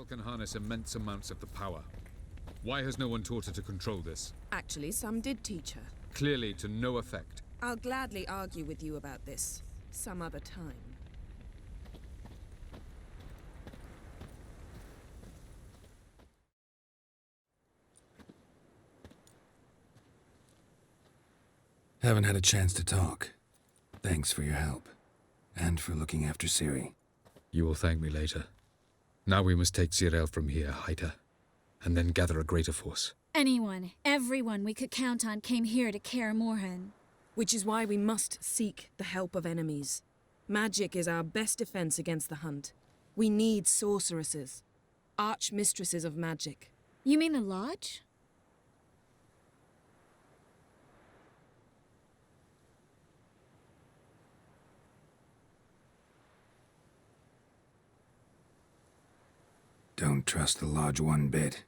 Ciri can harness immense amounts of the power. Why has no one taught her to control this? Actually, some did teach her. Clearly to no effect. I'll gladly argue with you about this some other time. Haven't had a chance to talk. Thanks for your help. And for looking after Ciri. You will thank me later. Now we must take Ciri from here, hide her, and then gather a greater force. Anyone, everyone we could count on came here to Kaer Morhen. Which is why we must seek the help of enemies. Magic is our best defense against the hunt. We need sorceresses. Archmistresses of magic. You mean the Lodge? Don't trust the Lodge one bit,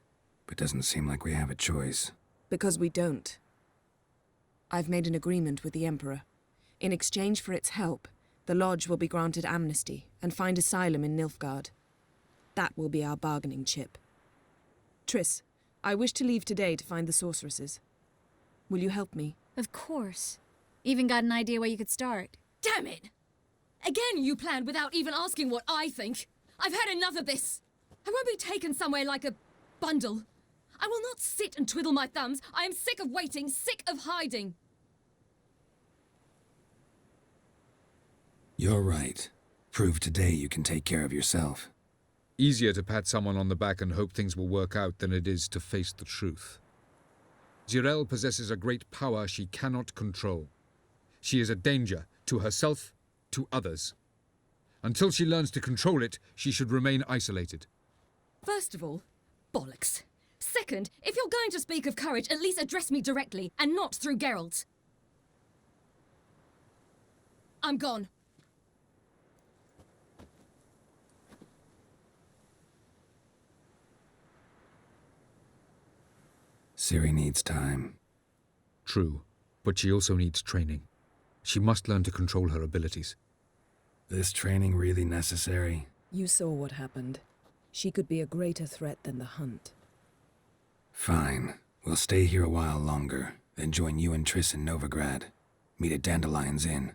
but doesn't seem like we have a choice. Because we don't. I've made an agreement with the Emperor. In exchange for its help, the Lodge will be granted amnesty and find asylum in Nilfgaard. That will be our bargaining chip. Triss, I wish to leave today to find the sorceresses. Will you help me? Of course. Even got an idea where you could start. Damn it! Again you planned without even asking what I think. I've had enough of this. I won't be taken somewhere like a bundle. I will not sit and twiddle my thumbs. I am sick of waiting, sick of hiding. You're right. Prove today you can take care of yourself. Easier to pat someone on the back and hope things will work out than it is to face the truth. Ciri possesses a great power she cannot control. She is a danger to herself, to others. Until she learns to control it, she should remain isolated. First of all, bollocks. Second, if you're going to speak of courage, at least address me directly, and not through Geralt. I'm gone. Ciri needs time. True, but she also needs training. She must learn to control her abilities. This training really necessary? You saw what happened. She could be a greater threat than the hunt. Fine. We'll stay here a while longer, then join you and Triss in Novigrad. Meet at Dandelion's Inn.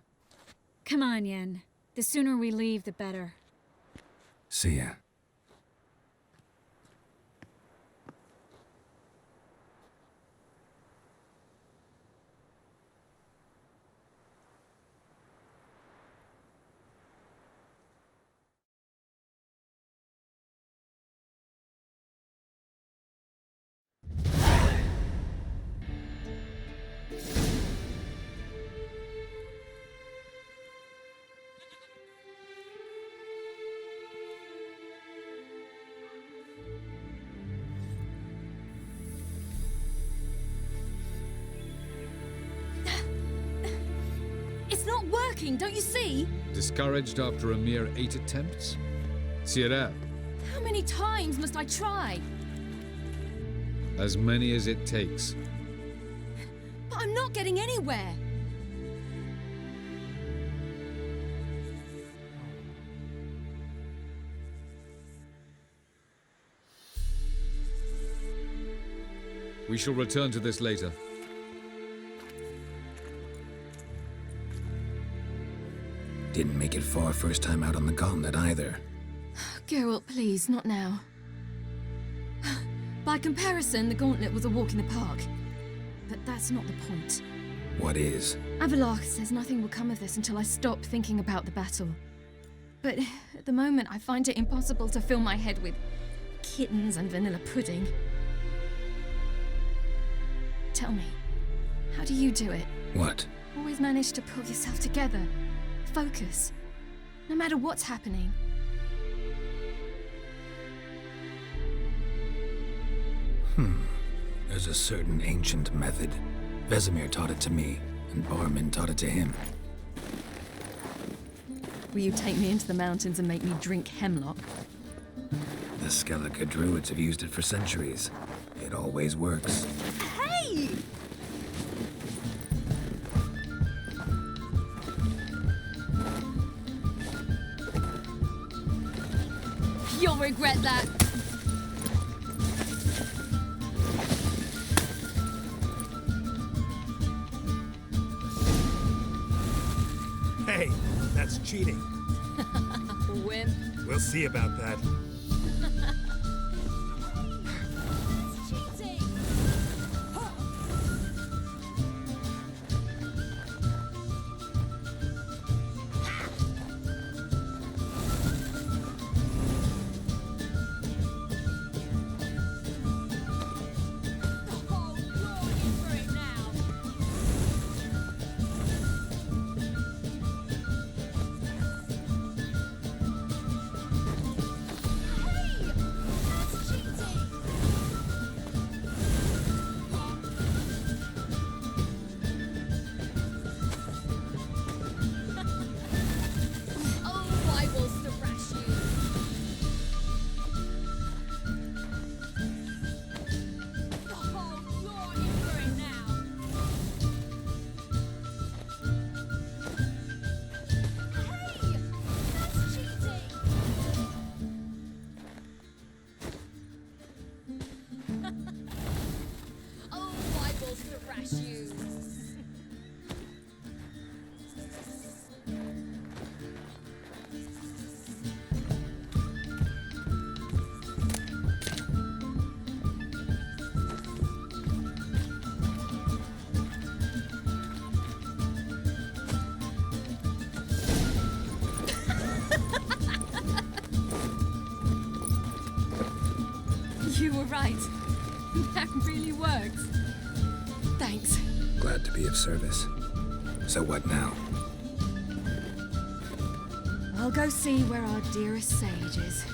Come on, Yen. The sooner we leave, the better. See ya. It's not working, don't you see? Discouraged after a mere 8 attempts? Ciri, How many times must I try? as many as it takes. But I'm not getting anywhere. We shall return to this later. Didn't make it far first time out on the gauntlet either. Geralt, please, not now. By comparison, the gauntlet was a walk in the park. But that's not the point. What is? Avalok says nothing will come of this until I stop thinking about the battle. But at the moment, I find it impossible to fill my head with kittens and vanilla pudding. Tell me, how do you do it? What? Always manage to pull yourself together. Focus. No matter what's happening. There's a certain ancient method. Vesemir taught it to me, and Barman taught it to him. Will you take me into the mountains and make me drink hemlock? The Skellige druids have used it for centuries. It always works. Hey! You'll regret that. cheating. Wimp. We'll see about that. You were right. That really works. Thanks. Glad to be of service. So what now? I'll go see where our dearest sage is.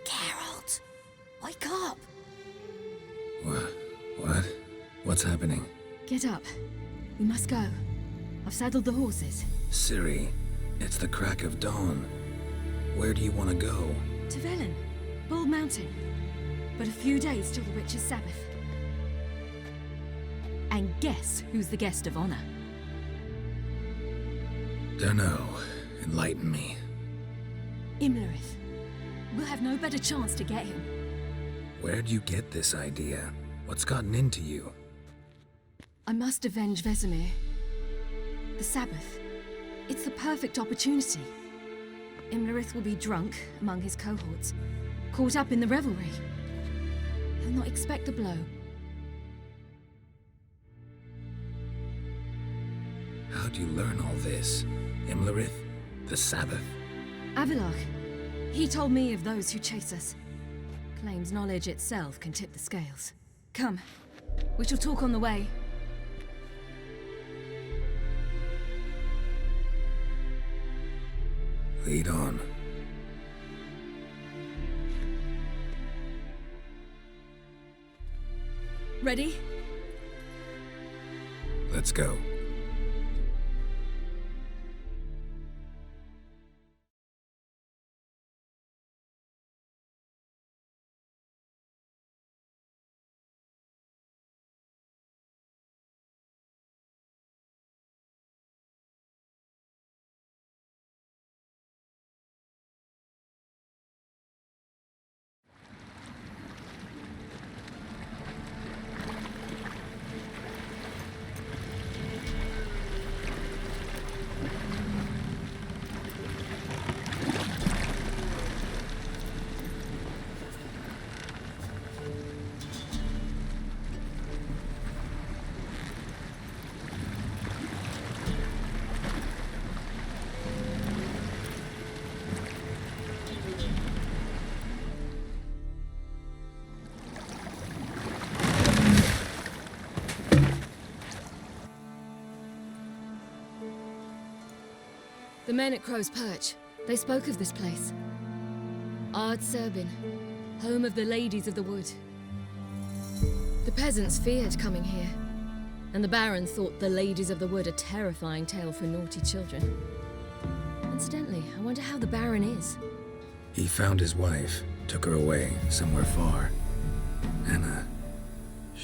Geralt, wake up! What? What's happening? Get up. We must go. I've saddled the horses. Ciri, it's the crack of dawn. Where do you want to go? To Velen, Bald Mountain. But a few days till the witch's Sabbath. And guess who's the guest of honor? Dunno. Enlighten me. Imlerith. We'll have no better chance to get him. Where'd you get this idea? What's gotten into you? I must avenge Vesemir. The Sabbath. It's the perfect opportunity. Imlerith will be drunk among his cohorts, caught up in the revelry. He'll not expect the blow. How'd you learn all this? Imlerith? The Sabbath? Avilark. He told me of those who chase us. Claims knowledge itself can tip the scales. Come. We shall talk on the way. Lead on. Ready? Let's go. The men at Crow's Perch, they spoke of this place. Ard Serbin, home of the ladies of the wood. The peasants feared coming here, and the Baron thought the ladies of the wood a terrifying tale for naughty children. Incidentally, I wonder how the Baron is. He found his wife, took her away, somewhere far. And,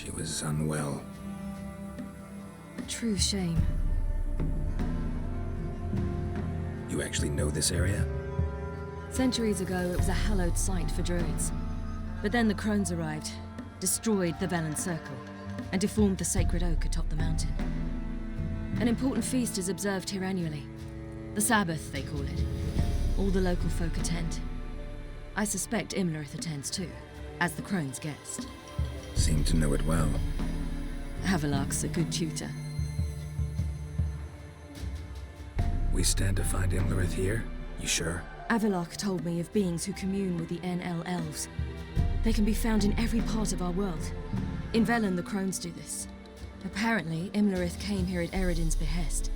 She was unwell. True shame. You actually know this area? Centuries ago, it was a hallowed site for druids. But then the Crones arrived, destroyed the Velen Circle, and deformed the sacred oak atop the mountain. An important feast is observed here annually. The Sabbath, they call it. All the local folk attend. I suspect Imlerith attends too, as the Crones' guest. Seem to know it well. Havelock's a good tutor. We stand to find Imlerith here? You sure? Avalok told me of beings who commune with the NL elves. They can be found in every part of our world. In Velen, the Crones do this. Apparently, Imlerith came here at Eredin's behest,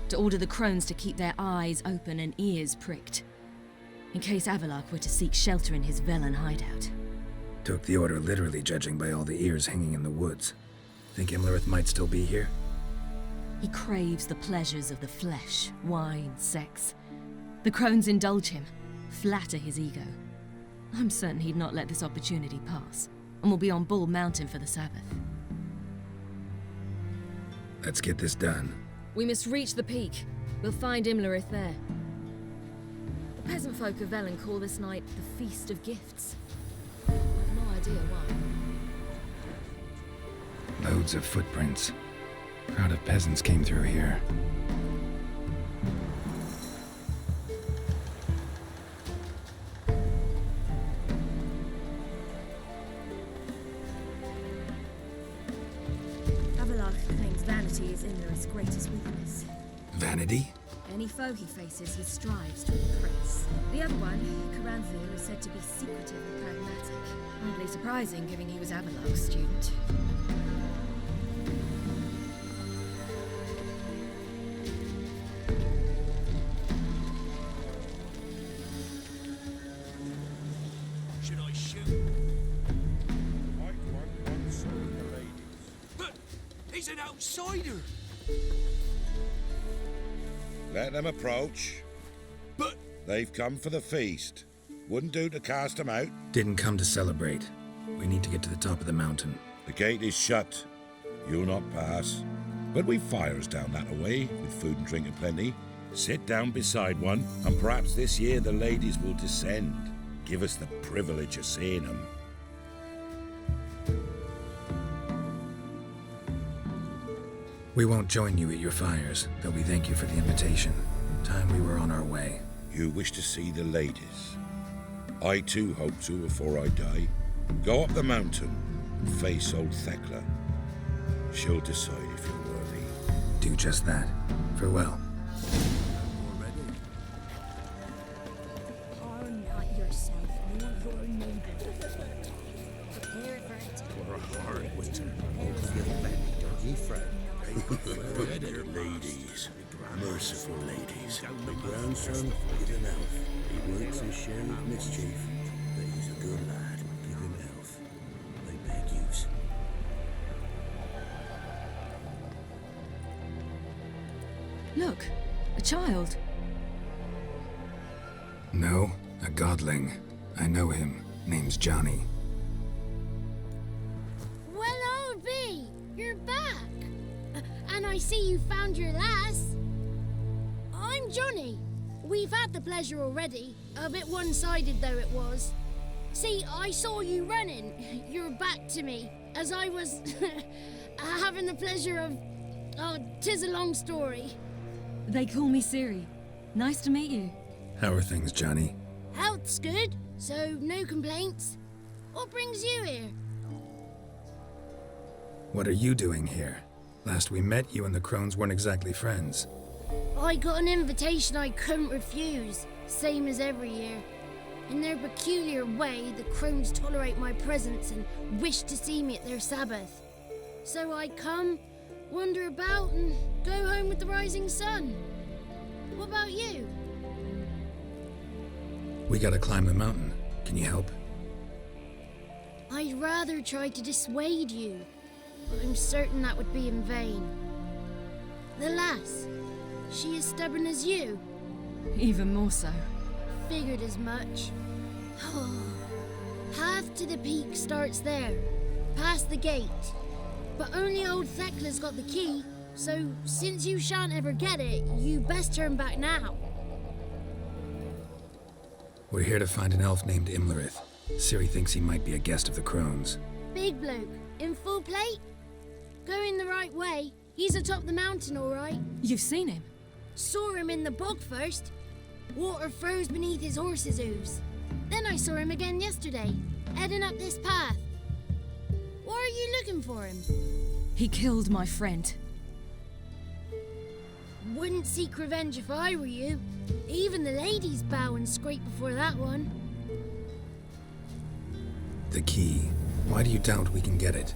to order the Crones to keep their eyes open and ears pricked, in case Avalok were to seek shelter in his Velen hideout. Took the order literally, judging by all the ears hanging in the woods. Think Imlerith might still be here? He craves the pleasures of the flesh, wine, sex. The Crones indulge him, flatter his ego. I'm certain he'd not let this opportunity pass, and will be on Bull Mountain for the Sabbath. Let's get this done. We must reach the peak. We'll find Imlerith there. The peasant folk of Velen call this night the Feast of Gifts. I've no idea why. Loads of footprints. Crowd of peasants came through here. Avalok claims vanity is Imlerith's greatest weakness. Vanity? Any foe he faces, he strives to impress. The other one, Caranthir, is said to be secretive and pragmatic. Hardly surprising, given he was Avalok's student. Should I shoot? Might want some of the ladies. But he's an outsider. Let them approach. But They've come for the feast. Wouldn't do to cast them out. Didn't come to celebrate. We need to get to the top of the mountain. The gate is shut. You'll not pass. But we've fires down that away, with food and drink aplenty. Sit down beside one, and perhaps this year the ladies will descend. Give us the privilege of seeing them. We won't join you at your fires, though we thank you for the invitation. Time we were on our way. You wish to see the ladies. I too hope to before I die. Go up the mountain and face old Thekla. She'll decide if you're worthy. Do just that. Farewell. already. Harm not yourself, nor your neighbor. Prepare for it. For a hard winter. Dirty friend. Ladies. Merciful ladies. My grandson is an elf. He works his share of mischief, but he's a good lad. Give him elf. I beg yous. Look, a child. No, a godling. I know him. Name's Johnny. Well, I'll be. You're back. And I see you found your lass. I'm Johnny. We've had the pleasure already. A bit one-sided though it was. See, I saw you running. Your back to me. As I was having the pleasure of... Oh, 'tis a long story. They call me Ciri. Nice to meet you. How are things, Johnny? Health's good, so no complaints. What brings you here? What are you doing here? Last we met, you and the Crones weren't exactly friends. I got an invitation I couldn't refuse, same as every year. In their peculiar way, the Crones tolerate my presence and wish to see me at their Sabbath. So I come, wander about, and go home with the rising sun. What about you? We gotta climb the mountain. Can you help? I'd rather try to dissuade you, but I'm certain that would be in vain. The lass, she as stubborn as you? Even more so. Figured as much. Path to the peak starts there, past the gate. But only old Thekla's got the key, so since you shan't ever get it, you best turn back now. We're here to find an elf named Imlerith. Ciri thinks he might be a guest of the Crones. Big bloke, in full plate? Going the right way. He's atop the mountain, all right. You've seen him? Saw him in the bog first. Water froze beneath his horse's hooves. Then I saw him again yesterday, heading up this path. Why are you looking for him? He killed my friend. Wouldn't seek revenge if I were you. Even the ladies bow and scrape before that one. The key. Why do you doubt we can get it?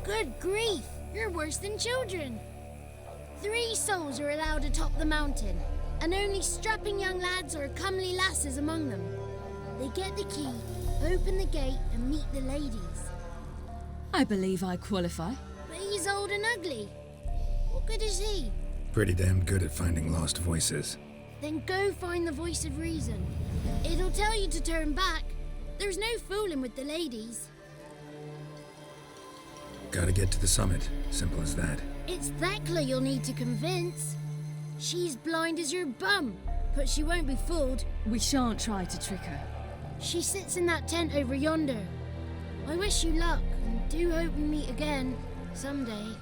Good grief! You're worse than children. 3 souls are allowed atop the mountain, and only strapping young lads or comely lasses among them. They get the key, open the gate, and meet the ladies. I believe I qualify. But he's old and ugly. What good is he? Pretty damn good at finding lost voices. Then go find the voice of reason. It'll tell you to turn back. There's no fooling with the ladies. Gotta get to the summit. Simple as that. It's Thekla you'll need to convince. She's blind as your bum, but she won't be fooled. We shan't try to trick her. She sits in that tent over yonder. I wish you luck, and do hope we meet again, someday.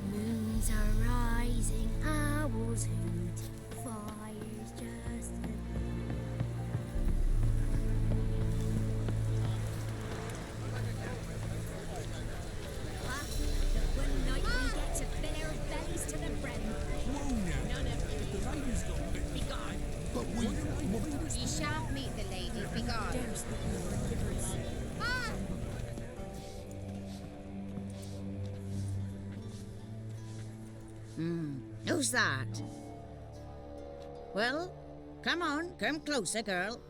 Moons are rising, owls hoot, fire's just... One night we get to fill our bellies to the brim. None of the ladies don't be gone. But we shan't meet the ladies, be gone. Ah! Who's that? Well, come on, come closer, girl.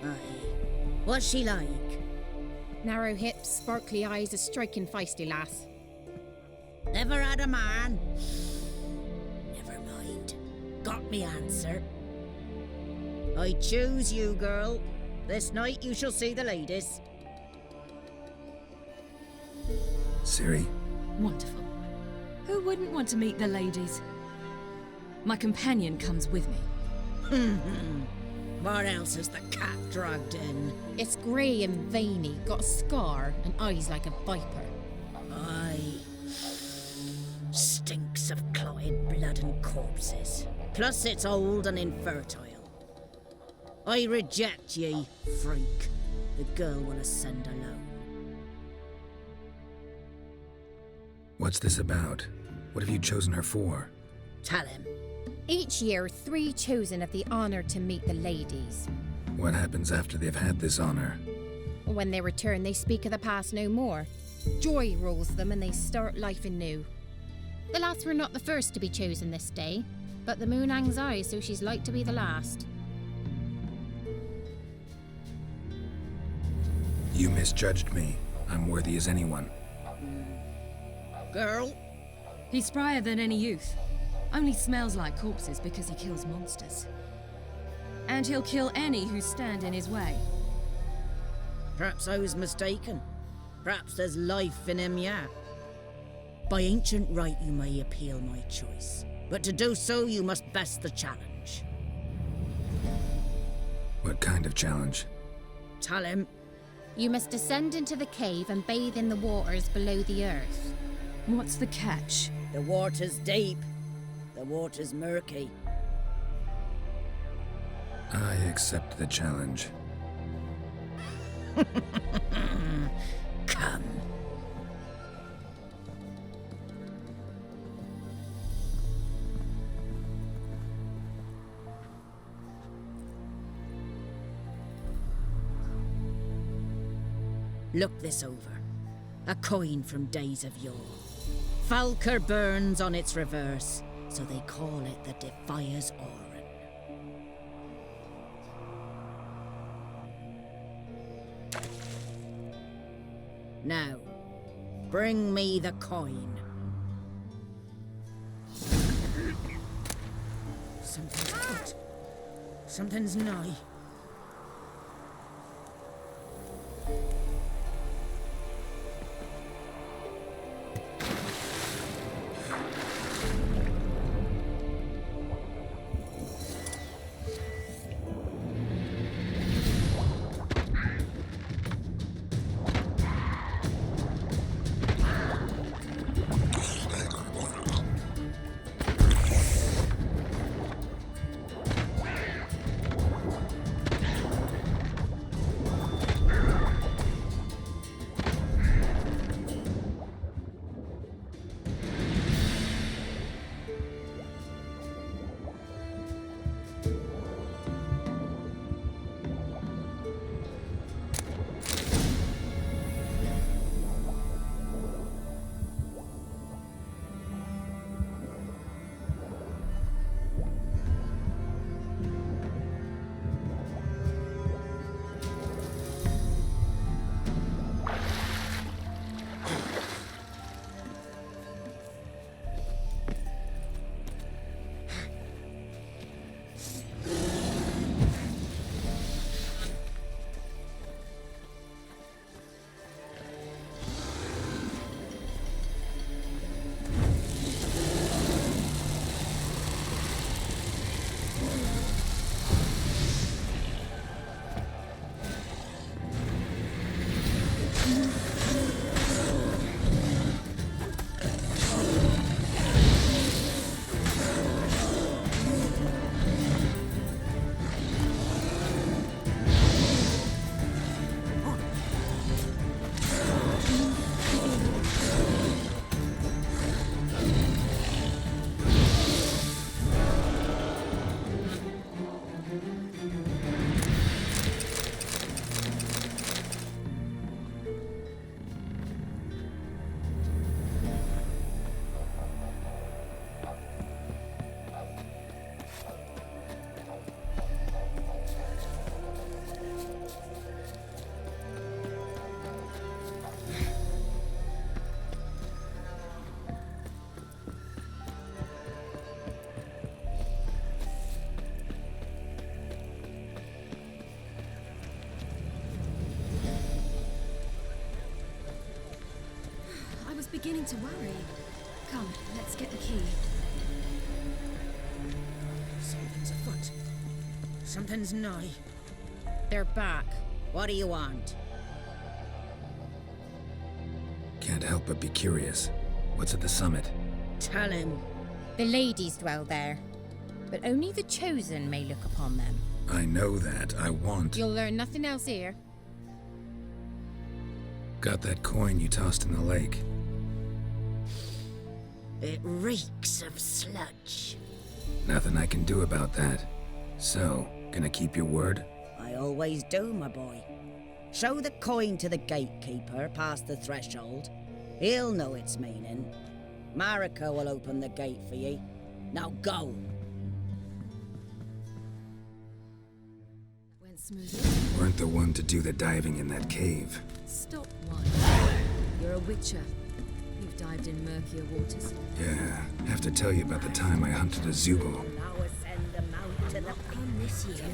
Aye. What's she like? Narrow hips, sparkly eyes, a striking feisty lass. Never had a man. Never mind. Got me answer. I choose you, girl. This night you shall see the ladies. Ciri? Wonderful. Who wouldn't want to meet the ladies? My companion comes with me. What else is the cat dragged in? It's grey and veiny, got a scar, and eyes like a viper. Aye. Stinks of clotted blood and corpses. Plus it's old and infertile. I reject ye, freak. The girl will ascend alone. What's this about? What have you chosen her for? Tell him. Each year, 3 chosen have the honour to meet the ladies. What happens after they've had this honor? When they return, they speak of the past no more. Joy rules them and they start life anew. The lads were not the first to be chosen this day, but the moon hangs high, so she's like to be the last. You misjudged me. I'm worthy as anyone. Girl? He's sprier than any youth. Only smells like corpses because he kills monsters. And he'll kill any who stand in his way. Perhaps I was mistaken. Perhaps there's life in him yet. By ancient right you may appeal my choice, but to do so you must best the challenge. What kind of challenge? Tell him. You must descend into the cave and bathe in the waters below the earth. What's the catch? The water's deep. The water's murky. I accept the challenge. Come. Look this over. A coin from days of yore. Falker burns on its reverse, so they call it the Defier's Oran. Now, bring me the coin. Something's afoot. Something's nigh. Beginning to worry. Come, let's get the key. Something's afoot. Something's nigh. They're back. What do you want? Can't help but be curious. What's at the summit? Tell him. The ladies dwell there, but only the chosen may look upon them. I know that. I want... You'll learn nothing else here. Got that coin you tossed in the lake. It reeks of sludge. Nothing I can do about that. So, gonna keep your word? I always do, my boy. Show the coin to the gatekeeper past the threshold. He'll know its meaning. Marika will open the gate for ye. Now go. Went smoothly. Weren't the one to do the diving in that cave. Stop one. You're a witcher. You've dived in murkier waters. Yeah, have to tell you about the time I hunted a Zugel. Now ascend the mount to the Come this year.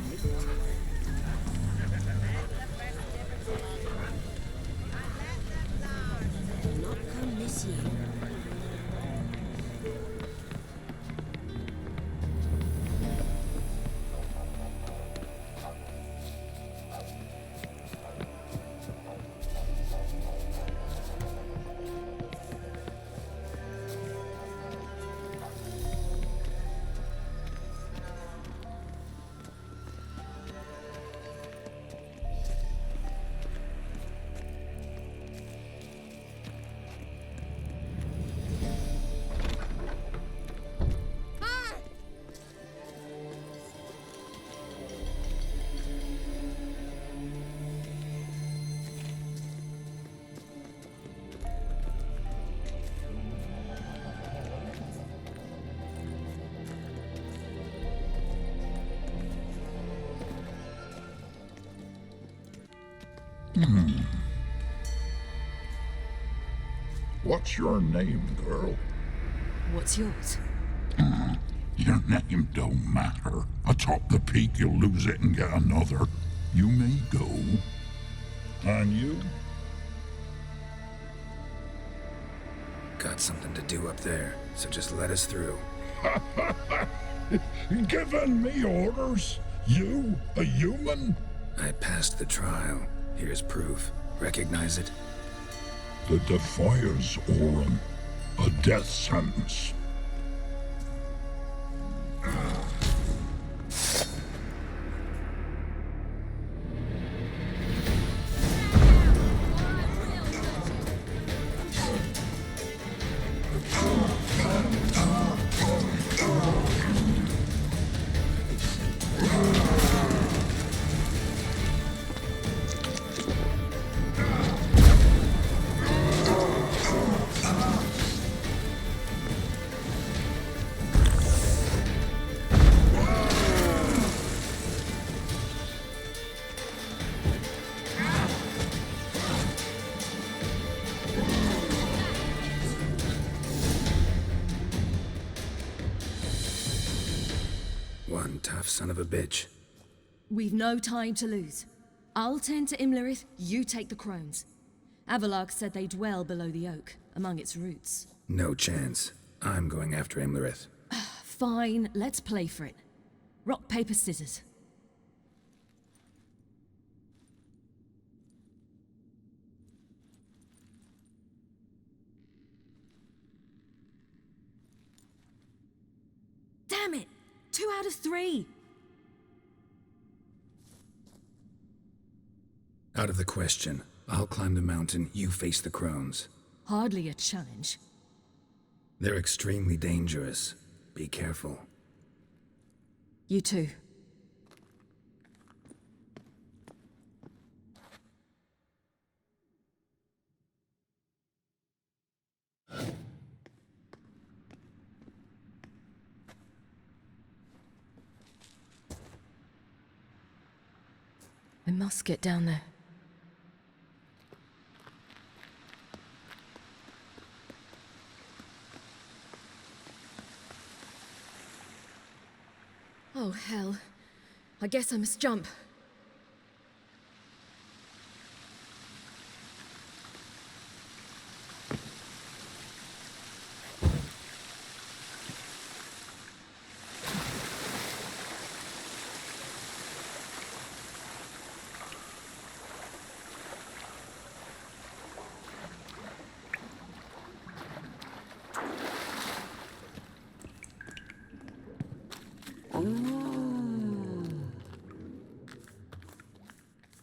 Not come this year. What's your name, girl? What's yours? Your name don't matter. Atop the peak, you'll lose it and get another. You may go. And you? Got something to do up there, so just let us through. Giving me orders? You, a human? I passed the trial. Here's proof. Recognize it? The Defier's Aurum. A death sentence. One tough son of a bitch. We've no time to lose. I'll tend to Imlerith, you take the Crones. Avalark said they dwell below the oak, among its roots. No chance. I'm going after Imlerith. Fine, let's play for it. Rock, paper, scissors. Damn it! 2 out of 3! Out of the question. I'll climb the mountain, you face the Crones. Hardly a challenge. They're extremely dangerous. Be careful. You too. I must get down there. Oh, hell. I guess I must jump.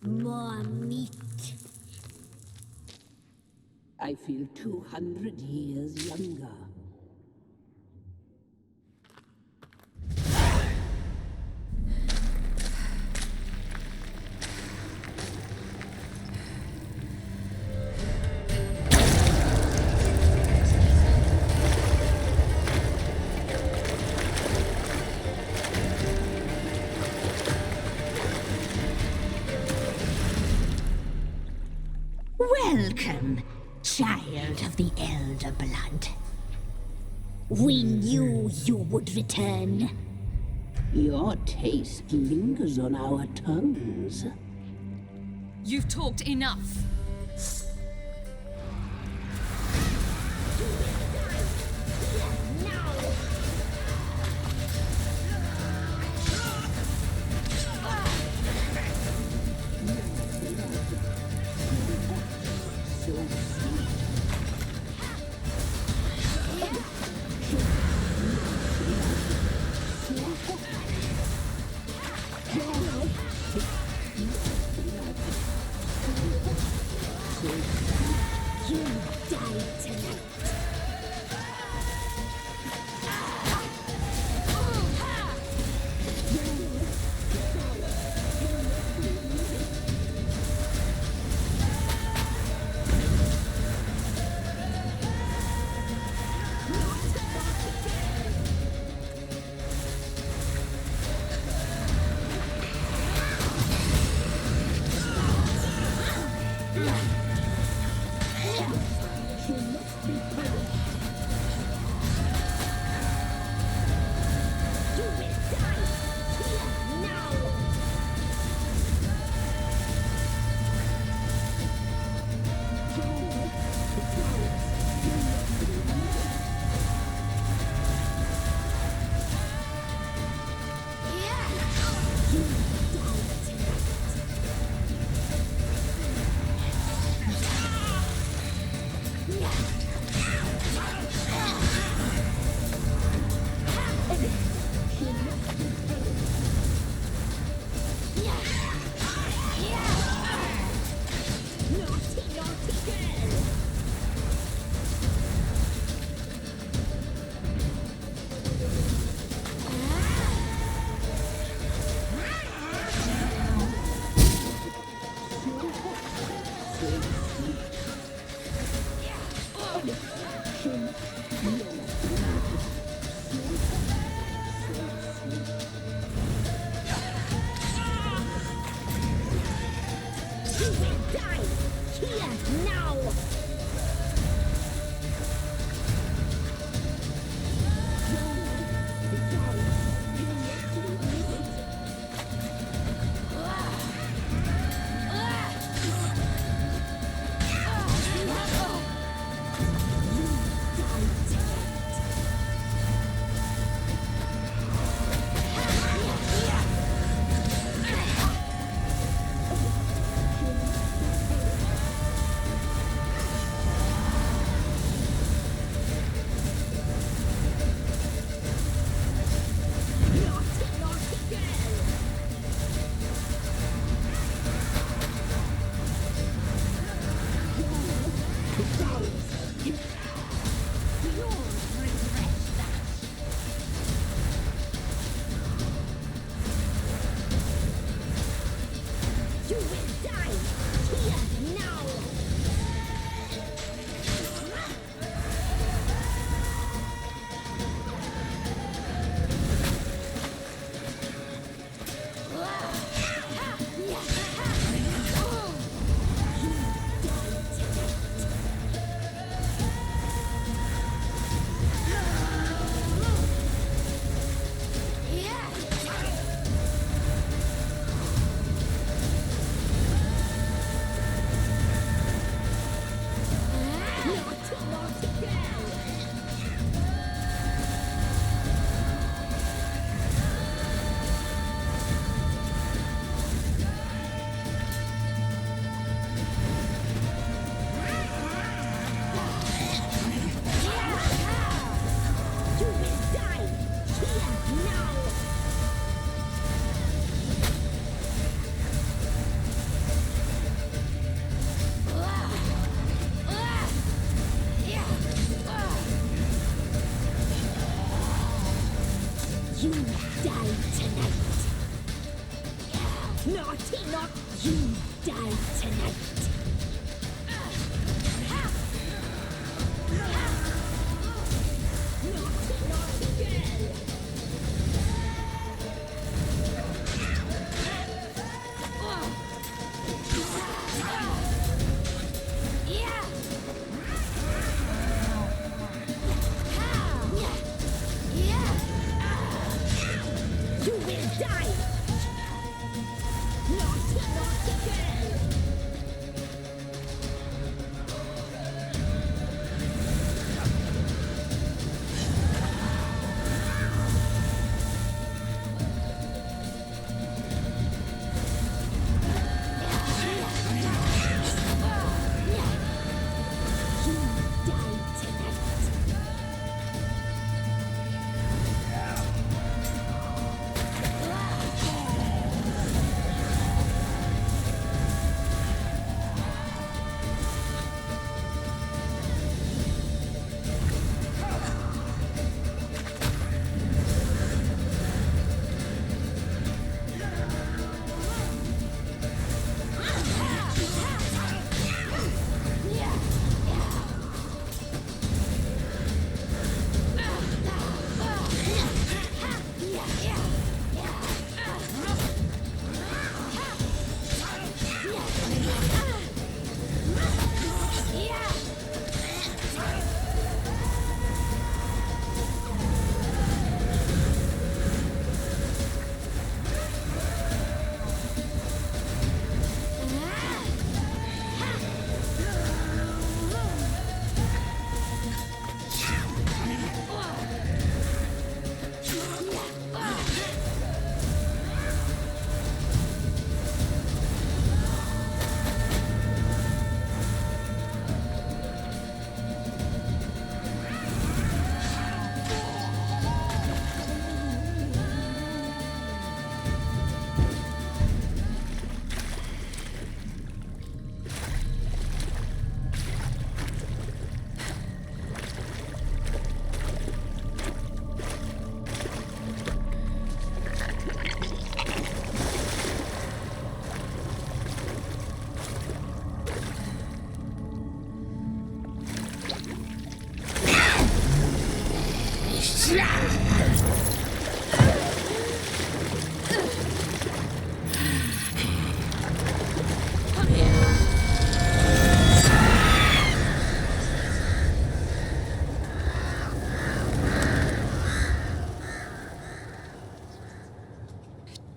More meat. I feel 200 years younger. Welcome, child of the Elder Blood. We knew you would return. Your taste lingers on our tongues. You've talked enough.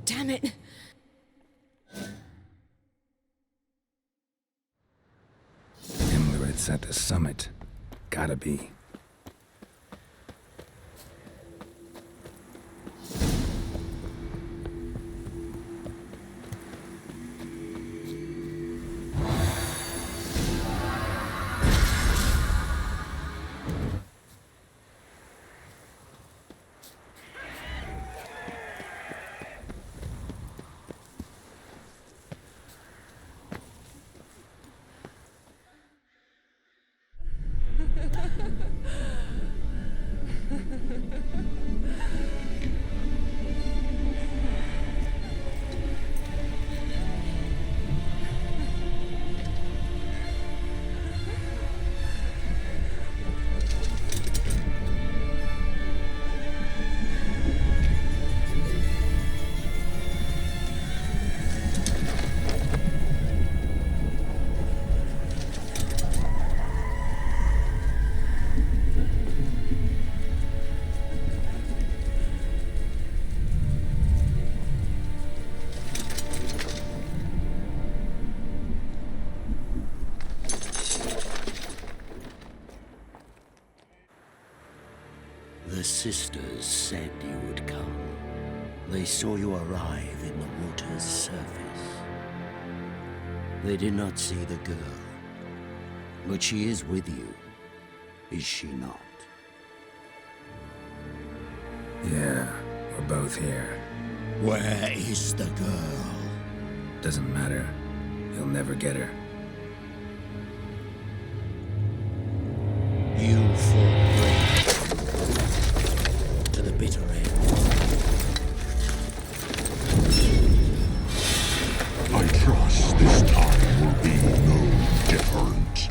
Damn it! Imlerit's at the summit. Gotta be. The sisters said you would come. They saw you arrive in the water's surface. They did not see the girl. But she is with you, is she not? Yeah, we're both here. Where is the girl? Doesn't matter. You'll never get her. You fought brave to the bitter end. I trust this time will be no different.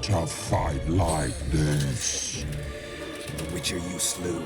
to fight like this. The Witcher you slew.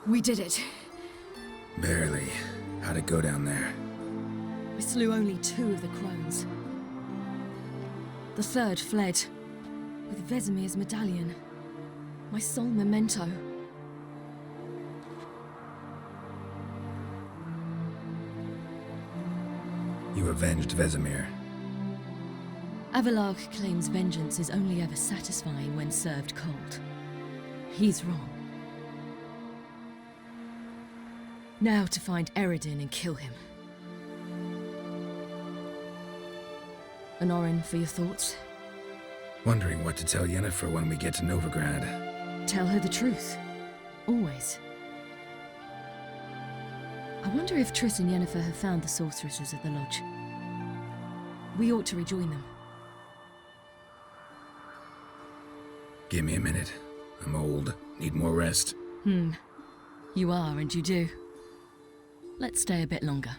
We did it. Barely. How'd it go down there? We slew only 2 of the Crones. The third fled, with Vesemir's medallion. My sole memento. You avenged Vesemir. Avalark claims vengeance is only ever satisfying when served cold. He's wrong. Now to find Eredin and kill him. Honorin, for your thoughts? Wondering what to tell Yennefer when we get to Novigrad. Tell her the truth. Always. I wonder if Triss and Yennefer have found the sorceresses at the lodge. We ought to rejoin them. Give me a minute. I'm old. Need more rest. You are, and you do. Let's stay a bit longer.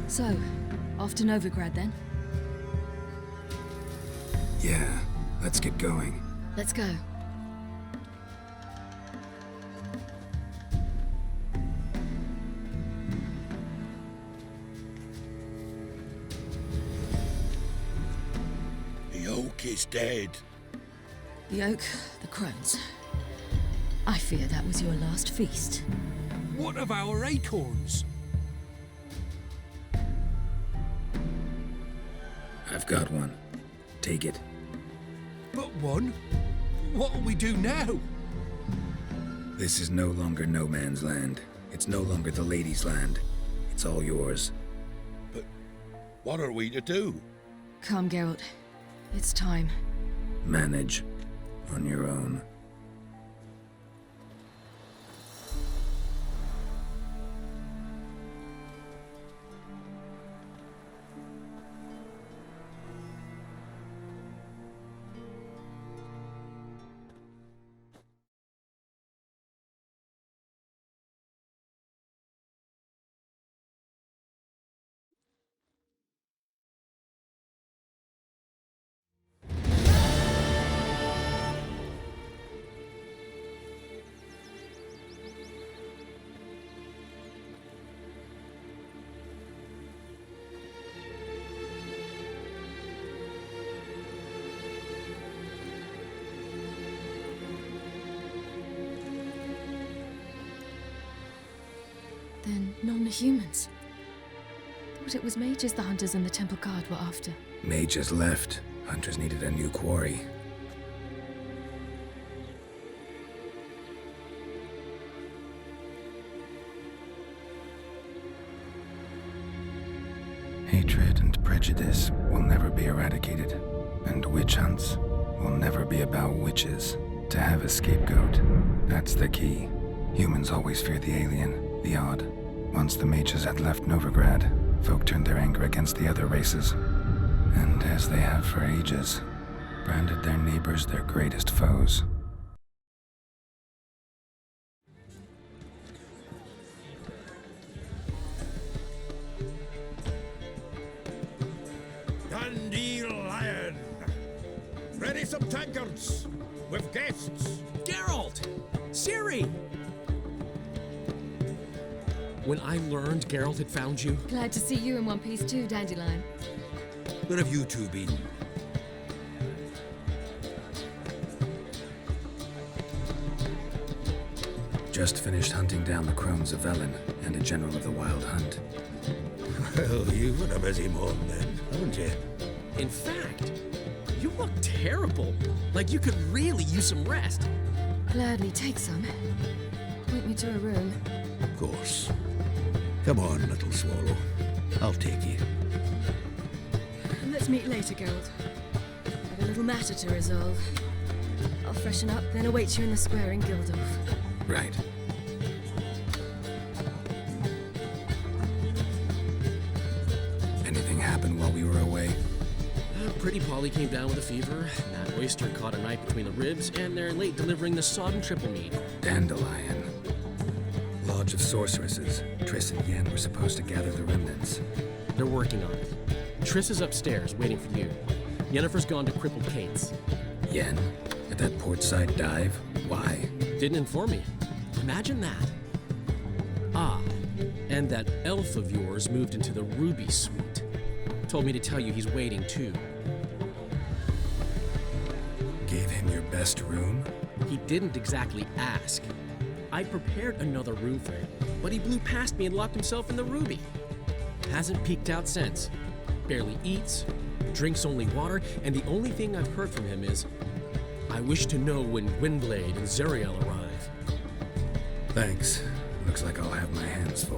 So, off to Novigrad then? Yeah, let's get going. Let's go. The oak is dead. The oak, the Crones. I fear that was your last feast. What of our acorns? I've got one. Take it. But one? What'll we do now? This is no longer no man's land. It's no longer the lady's land. It's all yours. But what are we to do? Come, Geralt. It's time. Manage. On your own. Then non-humans. Thought it was mages the hunters and the temple guard were after. Mages left. Hunters needed a new quarry. Hatred and prejudice prejudice will never be eradicated, and witch hunts will never be about witches. To have a scapegoat, that's the key. Humans always fear the alien, the odd. Once the mages had left Novigrad, folk turned their anger against the other races. And as they have for ages, branded their neighbors their greatest foes. Dandelion! Ready some tankards with guests. Geralt! Ciri! When I learned Geralt had found you... Glad to see you in one piece too, Dandelion. Where have you two been? Just finished hunting down the Crones of Velen and a general of the Wild Hunt. Well, you've had a busy morning then, haven't you? In fact, you look terrible. Like you could really use some rest. Gladly take some. Point me to a room. Of course. Come on, little swallow. I'll take you. Let's meet later, Geralt. I've a little matter to resolve. I'll freshen up, then await you in the square in Gildorf. Right. Anything happened while we were away? Pretty Polly came down with a fever. That oyster caught a knife between the ribs, and they're late delivering the sodden triple mead. Dandelion. Lodge of Sorceresses. Triss and Yen were supposed to gather the remnants. They're working on it. Triss is upstairs, waiting for you. Yennefer's gone to crippled Kate's. Yen? At that portside dive? Why? Didn't inform me. Imagine that. Ah, and that elf of yours moved into the Ruby Suite. Told me to tell you he's waiting too. Gave him your best room? He didn't exactly ask. I prepared another room for him, but he blew past me and locked himself in the Ruby. Hasn't peeked out since. Barely eats, drinks only water, and the only thing I've heard from him is, I wish to know when Gwynblade and Zeriel arrive. Thanks. Looks like I'll have my hands full.